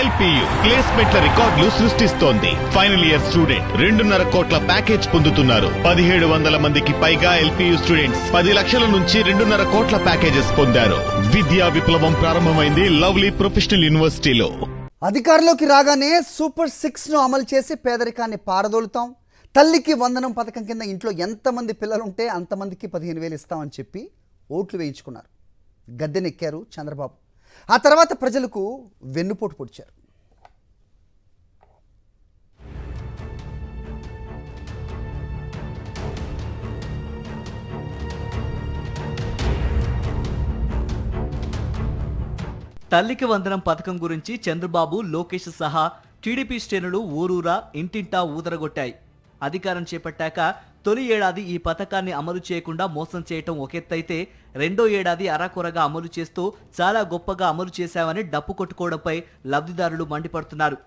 LPU ప్లేస్మెంట్ల రికార్డులు సృష్టిస్తోంది. Final year student 2.5 కోట్ల ప్యాకేజ్ పొందుతున్నారు. 1700 మందికి పైగా ఎల్పియు స్టూడెంట్స్ 10 లక్షల నుంచి 2.5 కోట్ల ప్యాకేజెస్ పొందారు. విద్యా విప్లవం ప్రారంభమైంది లవ్లీ ప్రొఫెషనల్ యూనివర్సిటీలో. అధికారంలోకి రాగానే సూపర్ 6ను అమలు చేసి పేదరికాన్ని పారదోలుతాం. తల్లికి వందనం పథకం కింద ఇంట్లో ఎంతమంది పిల్లలుంటే అంతమందికి 15,000 ఇస్తామని చెప్పి ఓట్లు వేయించుకున్నారు. గద్దెనెక్కారు చంద్రబాబు. ఆ తర్వాత ప్రజలకు వెన్నుపోటు పొడిచారు. తల్లికి వందనం పథకం గురించి చంద్రబాబు, లోకేష్ సహా టీడీపీ శ్రేణులు ఊరూరా ఇంటింటా ఊదరగొట్టాయి. అధికారం చేపట్టాక తొలి ఏడాది ఈ పథకాన్ని అమలు చేయకుండా మోసం చేయటం ఒకెత్తైతే, రెండో ఏడాది అరాకొరగా అమలు చేస్తూ చాలా గొప్పగా అమలు చేశామని డప్పు కొట్టుకోవడంపై లబ్ధిదారులు మండిపడుతున్నారు.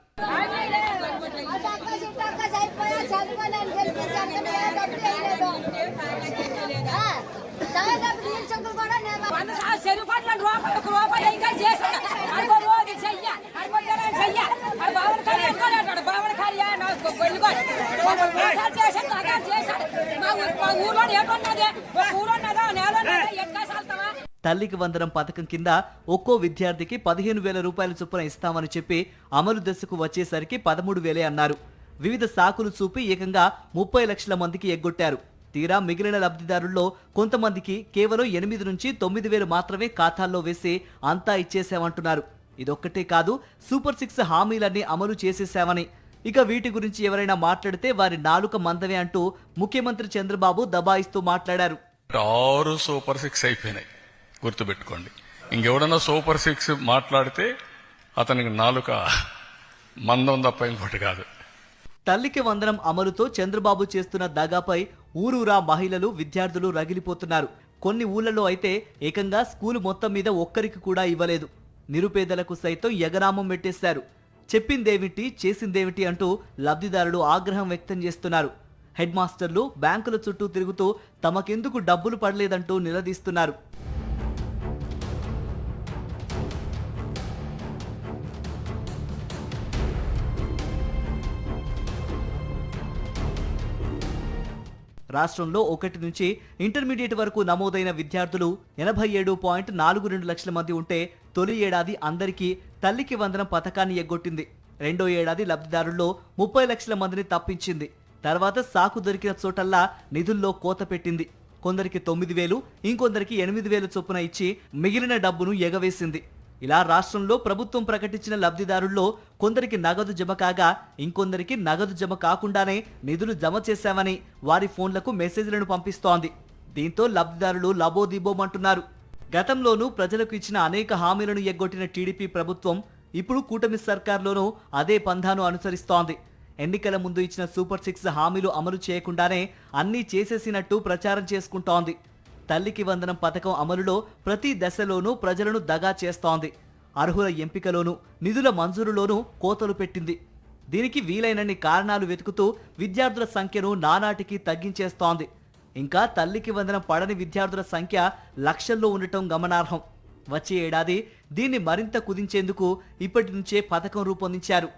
తల్లికి వందనం పథకం కింద ఒక్కో విద్యార్థికి 15,000 రూపాయల చొప్పున ఇస్తామని చెప్పి అమలు దశకు వచ్చేసరికి 13,000 అన్నారు. వివిధ సాకులు చూపి ఏకంగా 30 లక్షల మందికి ఎగ్గొట్టారు. తీరా మిగిలిన లబ్ధిదారుల్లో కొంతమందికి కేవలం 8 నుంచి 9,000 మాత్రమే ఖాతాల్లో వేసి అంతా ఇచ్చేశామంటున్నారు. ఇదొక్కటే కాదు, సూపర్ 6 హామీలన్నీ అమలు చేసేశామని, ఇక వీటి గురించి ఎవరైనా మాట్లాడితే వారి నాలుక మందమే అంటూ ముఖ్యమంత్రి చంద్రబాబు దబాయిస్తూ మాట్లాడారు. 6 సూపర్ 6 అయిపోయినాయి, గుర్తుపెట్టుకోండి. ఇంకెవడన్నా సూపర్ 6 మాట్లాడితే అతనికి నాలుక మందం తప్ప ఇంకోటి కాదు. తల్లికి వందనం అమలుతో చంద్రబాబు చేస్తున్న దగాపై ఊరూరా మహిళలు, విద్యార్థులు రగిలిపోతున్నారు. కొన్ని ఊళ్ళలో అయితే ఏకంగా స్కూలు మొత్తం మీద ఒక్కరికి కూడా ఇవ్వలేదు. నిరుపేదలకు సైతం ఎగరామం పెట్టేశారు. చెప్పిందేమిటి, చేసిందేమిటి అంటూ లబ్ధిదారులు ఆగ్రహం వ్యక్తం చేస్తున్నారు. హెడ్ మాస్టర్లు బ్యాంకుల చుట్టూ తిరుగుతూ తమకెందుకు డబ్బులు పడలేదంటూ నిలదీస్తున్నారు. రాష్ట్రంలో 1 నుంచి ఇంటర్మీడియట్ వరకు నమోదైన విద్యార్థులు 87.42 లక్షల మంది ఉంటే తొలి ఏడాది అందరికీ తల్లికి వందనం పథకాన్ని ఎగ్గొట్టింది. రెండో ఏడాది లబ్ధిదారుల్లో 30 లక్షల మందిని తప్పించింది. తర్వాత సాకు దొరికిన చోటల్లా నిధుల్లో కోత పెట్టింది. కొందరికి 9,000, ఇంకొందరికి 8,000 చొప్పున ఇచ్చి మిగిలిన డబ్బును ఎగవేసింది. ఇలా రాష్ట్రంలో ప్రభుత్వం ప్రకటించిన లబ్ధిదారుల్లో కొందరికి నగదు జమ కాగా, ఇంకొందరికి నగదు జమ కాకుండానే నిధులు జమ చేశామని వారి ఫోన్లకు మెసేజ్లను పంపిస్తోంది. దీంతో లబ్ధిదారులు లబోదిబోమంటున్నారు. గతంలోనూ ప్రజలకు ఇచ్చిన అనేక హామీలను ఎగ్గొట్టిన టీడీపీ ప్రభుత్వం ఇప్పుడు కూటమి సర్కార్లోనూ అదే పంథాను అనుసరిస్తోంది. ఎన్నికల ముందు ఇచ్చిన సూపర్ 6 హామీలు అమలు చేయకుండానే అన్నీ చేసేసినట్టు ప్రచారం చేసుకుంటోంది. తల్లికి వందనం పథకం అమలులో ప్రతి దశలోనూ ప్రజలను దగా చేస్తోంది. అర్హుల ఎంపికలోనూ నిధుల మంజూరులోనూ కోతలు పెట్టింది. దీనికి వీలైనన్ని కారణాలు వెతుకుతూ విద్యార్థుల సంఖ్యను నానాటికి తగ్గించేస్తోంది. ఇంకా తల్లికి వందనం పడని విద్యార్థుల సంఖ్య లక్షల్లో ఉండటం గమనార్హం. వచ్చే ఏడాది దీన్ని మరింత కుదించేందుకు ఇప్పటి నుంచే పథకం రూపొందించారు.